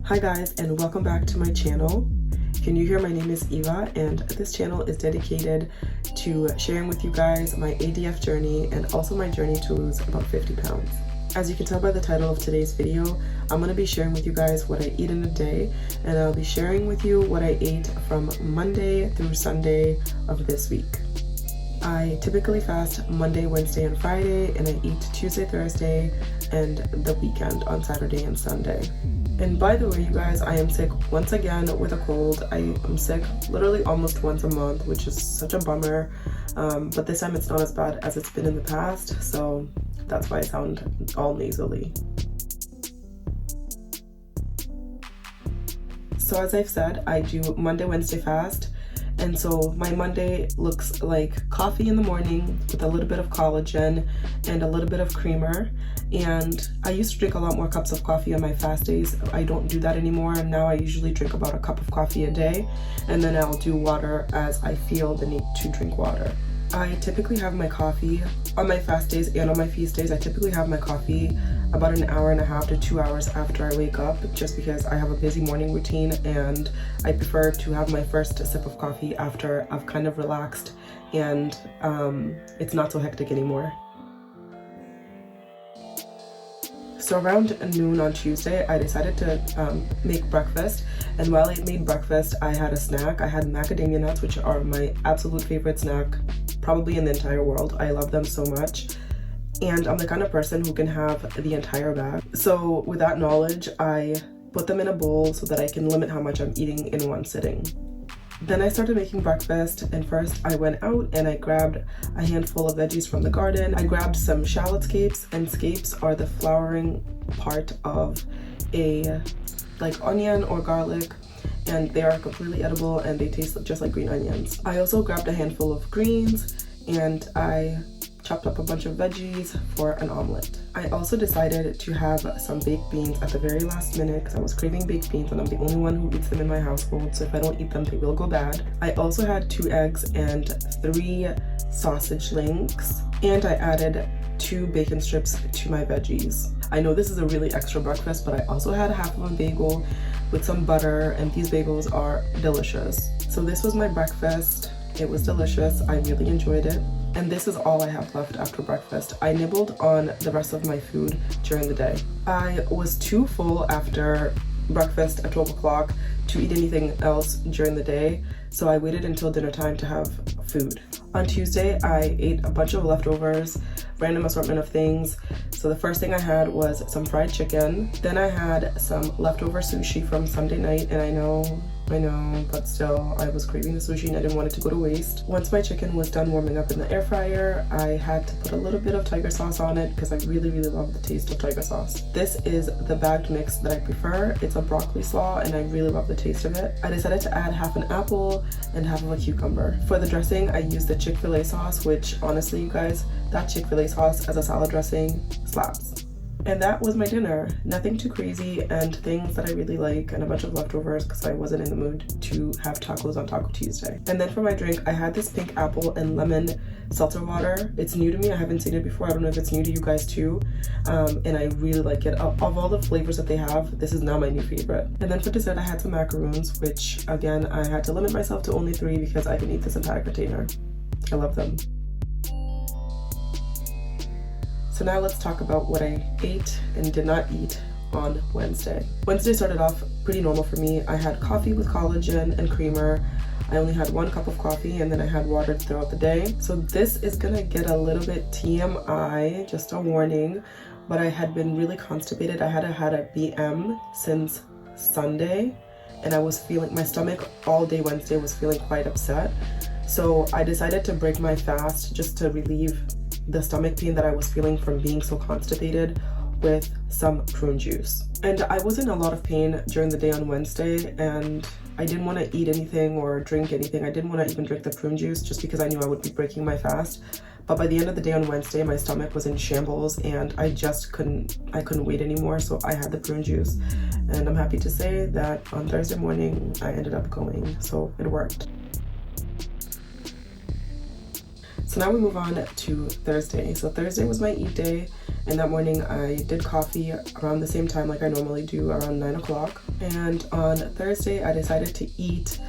Hi guys, and welcome back to my channel. If you're new here, my name is Eva, and this channel is dedicated to sharing with you guys my ADF journey and also my journey to lose about 50 pounds. As you can tell by the title of today's video, I'm going to be sharing with you guys what I eat in a day, and I'll be sharing with you what I ate from Monday through Sunday of this week. I typically fast Monday, Wednesday, and Friday, and I eat Tuesday, Thursday, and the weekend on Saturday and Sunday. And by the way, you guys, I am sick once again with a cold. I am sick literally almost once a month, which is such a bummer. But this time it's not as bad as it's been in the past, so that's why I sound all nasally. So as I've said, I do Monday, Wednesday fast. And so my Monday looks like coffee in the morning with a little bit of collagen and a little bit of creamer. And I used to drink a lot more cups of coffee on my fast days. I don't do that anymore, and now I usually drink about a cup of coffee a day, and then I'll do water as I feel the need to drink water. I typically have my coffee on my fast days and on my feast days. I typically have my coffee about an hour and a half to 2 hours after I wake up, just because I have a busy morning routine and I prefer to have my first sip of coffee after I've kind of relaxed and it's not so hectic anymore. So around noon on Tuesday, I decided to make breakfast, and while I made breakfast, I had a snack. I had macadamia nuts, which are my absolute favorite snack, probably in the entire world. I love them so much, and I'm the kind of person who can have the entire bag. So with that knowledge, I put them in a bowl so that I can limit how much I'm eating in one sitting. Then I started making breakfast, and first I went out and I grabbed a handful of veggies from the garden. I grabbed some shallot scapes, and scapes are the flowering part of a onion or garlic, and they are completely edible and they taste just like green onions. I also grabbed a handful of greens and I chopped up a bunch of veggies for an omelet. I also decided to have some baked beans at the very last minute because I was craving baked beans and I'm the only one who eats them in my household, so if I don't eat them, they will go bad. I also had 2 eggs and 3 sausage links, and I added 2 bacon strips to my veggies. I know this is a really extra breakfast, but I also had half of a bagel with some butter, and these bagels are delicious. So this was my breakfast. It was delicious. I really enjoyed it. And this is all I have left after breakfast. I nibbled on the rest of my food during the day. I was too full after breakfast at 12 o'clock to eat anything else during the day, so I waited until dinner time to have food. On Tuesday, I ate a bunch of leftovers, random assortment of things. So the first thing I had was some fried chicken. Then I had some leftover sushi from Sunday night, and I know, but still, I was craving the sushi and I didn't want it to go to waste. Once my chicken was done warming up in the air fryer, I had to put a little bit of tiger sauce on it because I really, really love the taste of tiger sauce. This is the bagged mix that I prefer. It's a broccoli slaw and I really love the taste of it. I decided to add half an apple and half of a cucumber. For the dressing, I used the Chick-fil-A sauce, which honestly, you guys, that Chick-fil-A sauce as a salad dressing slaps. And that was my dinner. Nothing too crazy, and things that I really like, and a bunch of leftovers because I wasn't in the mood to have tacos on Taco Tuesday. And then for my drink, I had this pink apple and lemon seltzer water. It's new to me. I haven't seen it before. I don't know if it's new to you guys too. And I really like it. Of all the flavors that they have, this is now my new favorite. And then for dessert, I had some macaroons, which again, I had to limit myself to only 3 because I can eat this entire container. I love them. So now let's talk about what I ate and did not eat on Wednesday. Wednesday started off pretty normal for me. I had coffee with collagen and creamer. I only had 1 cup of coffee and then I had water throughout the day. So this is gonna get a little bit TMI, just a warning, but I had been really constipated. I had had a BM since Sunday, and I was feeling, my stomach all day Wednesday was feeling quite upset. So I decided to break my fast just to relieve the stomach pain that I was feeling from being so constipated with some prune juice. And I was in a lot of pain during the day on Wednesday, and I didn't want to eat anything or drink anything. I didn't want to even drink the prune juice just because I knew I would be breaking my fast. But by the end of the day on Wednesday, my stomach was in shambles and I just couldn't wait anymore, so I had the prune juice. And I'm happy to say that on Thursday morning, I ended up going, so it worked. So So now we move on to Thursday. So Thursday was my eat day, and that morning I did coffee around the same time like I normally do, around 9 o'clock. And on Thursday I decided to eat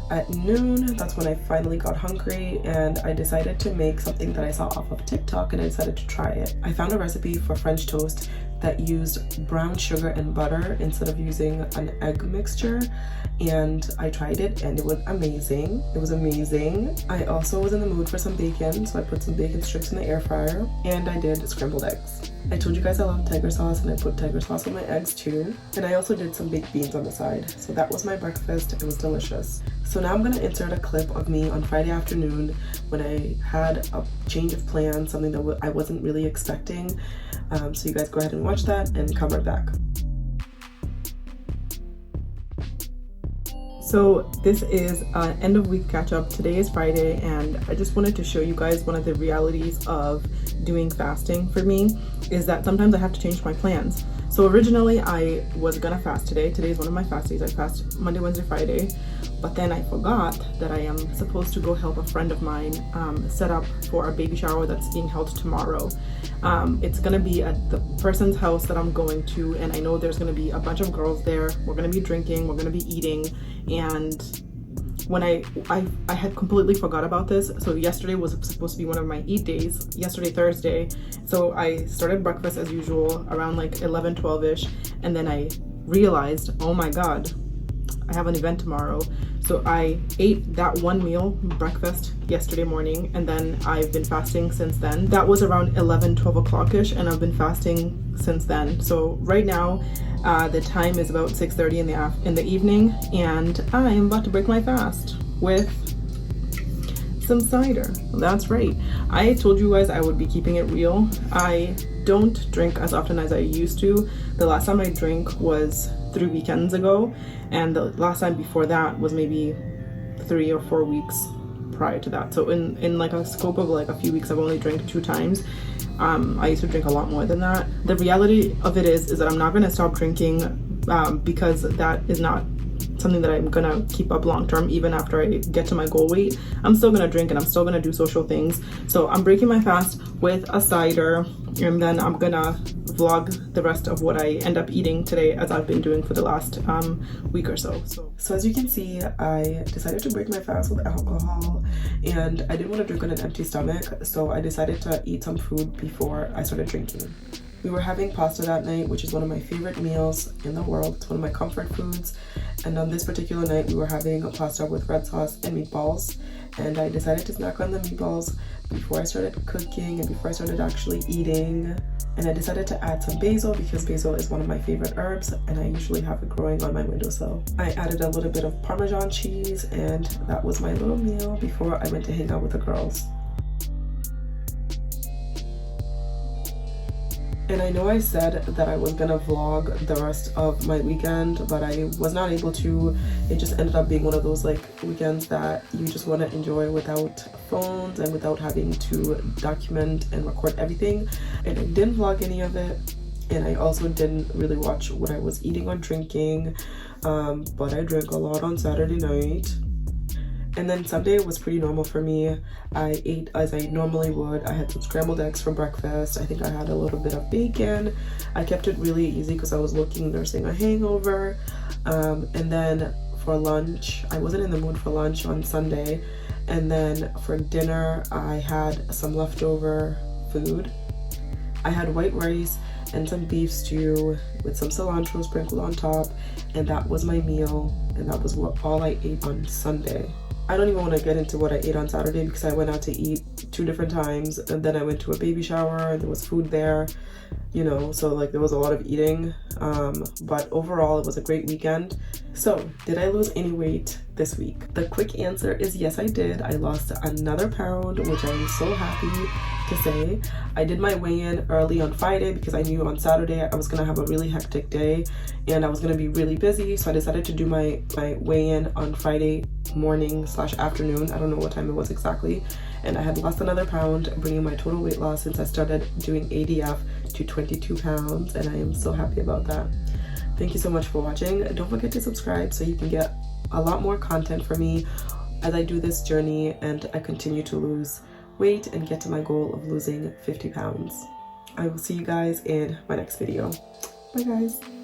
at noon. That's when I finally got hungry, and I decided to make something that I saw off of TikTok, and I decided to try it. I found a recipe for French toast that used brown sugar and butter instead of using an egg mixture, and I tried it and it was amazing. It was amazing. I also was in the mood for some bacon, so I put some bacon strips in the air fryer, and I did scrambled eggs. I told you guys I love tiger sauce, and I put tiger sauce on my eggs too, and I also did some baked beans on the side. So that was my breakfast. It was delicious. So now I'm gonna insert a clip of me on Friday afternoon when I had a change of plans, something that I wasn't really expecting. So you guys go ahead and watch that and come right back. So this is an end of week catch up. Today is Friday, and I just wanted to show you guys one of the realities of doing fasting for me is that sometimes I have to change my plans. So originally I was gonna fast today. Today is one of my fast days. I fast Monday, Wednesday, Friday, but then I forgot that I am supposed to go help a friend of mine set up for a baby shower that's being held tomorrow. It's gonna be at the person's house that I'm going to, and I know there's gonna be a bunch of girls there. We're gonna be drinking, we're gonna be eating, and when I had completely forgot about this. So yesterday was supposed to be one of my eat days, yesterday Thursday. So I started breakfast as usual around like 11-12ish, and then I realized, oh my god, I have an event tomorrow. So I ate that one meal, breakfast, yesterday morning, and then I've been fasting since then. That was around 11-12 o'clock-ish, and I've been fasting since then. So right now the time is about 6:30 in the evening, and I am about to break my fast with some cider. That's right, I told you guys I would be keeping it real. I don't drink as often as I used to. The last time I drank was 3 weekends ago, and the last time before that was maybe 3 or 4 weeks prior to that. So in like a scope of like a few weeks, I've only drank 2 times. I used to drink a lot more than that. The reality of it is that I'm not going to stop drinking because that is not something that I'm gonna keep up long term. Even after I get to my goal weight, I'm still gonna drink and I'm still gonna do social things. So I'm breaking my fast with a cider, and then I'm gonna vlog the rest of what I end up eating today, as I've been doing for the last week or so. So as you can see, I decided to break my fast with alcohol, and I didn't want to drink on an empty stomach, so I decided to eat some food before I started drinking. We were having pasta that night, which is one of my favorite meals in the world. It's one of my comfort foods. And on this particular night, we were having a pasta with red sauce and meatballs. And I decided to snack on the meatballs before I started cooking and before I started actually eating. And I decided to add some basil because basil is one of my favorite herbs, and I usually have it growing on my windowsill. I added a little bit of Parmesan cheese, and that was my little meal before I went to hang out with the girls. And I know I said that I was gonna vlog the rest of my weekend, but I was not able to. It just ended up being one of those like weekends that you just want to enjoy without phones and without having to document and record everything. And I didn't vlog any of it, and I also didn't really watch what I was eating or drinking, but I drank a lot on Saturday night. And then Sunday was pretty normal for me. I ate as I normally would. I had some scrambled eggs for breakfast. I think I had a little bit of bacon. I kept it really easy because I was nursing a hangover. And then for lunch, I wasn't in the mood for lunch on Sunday. And then for dinner, I had some leftover food. I had white rice and some beef stew with some cilantro sprinkled on top. And that was my meal. And that was all I ate on Sunday. I don't even want to get into what I ate on Saturday because I went out to eat 2 different times, and then I went to a baby shower and there was food there, you know, so like there was a lot of eating, but overall it was a great weekend. So did I lose any weight this week? The quick answer is yes, I did. I lost another pound, which I'm so happy to say. I did my weigh-in early on Friday because I knew on Saturday I was gonna have a really hectic day and I was gonna be really busy, so I decided to do my weigh-in on Friday morning/afternoon. I don't know what time it was exactly, and I had lost another pound, bringing my total weight loss since I started doing ADF to 22 pounds, and I am so happy about that. Thank you so much for watching. Don't forget to subscribe so you can get a lot more content from me as I do this journey and I continue to lose weight and get to my goal of losing 50 pounds. I will see you guys in my next video. Bye guys.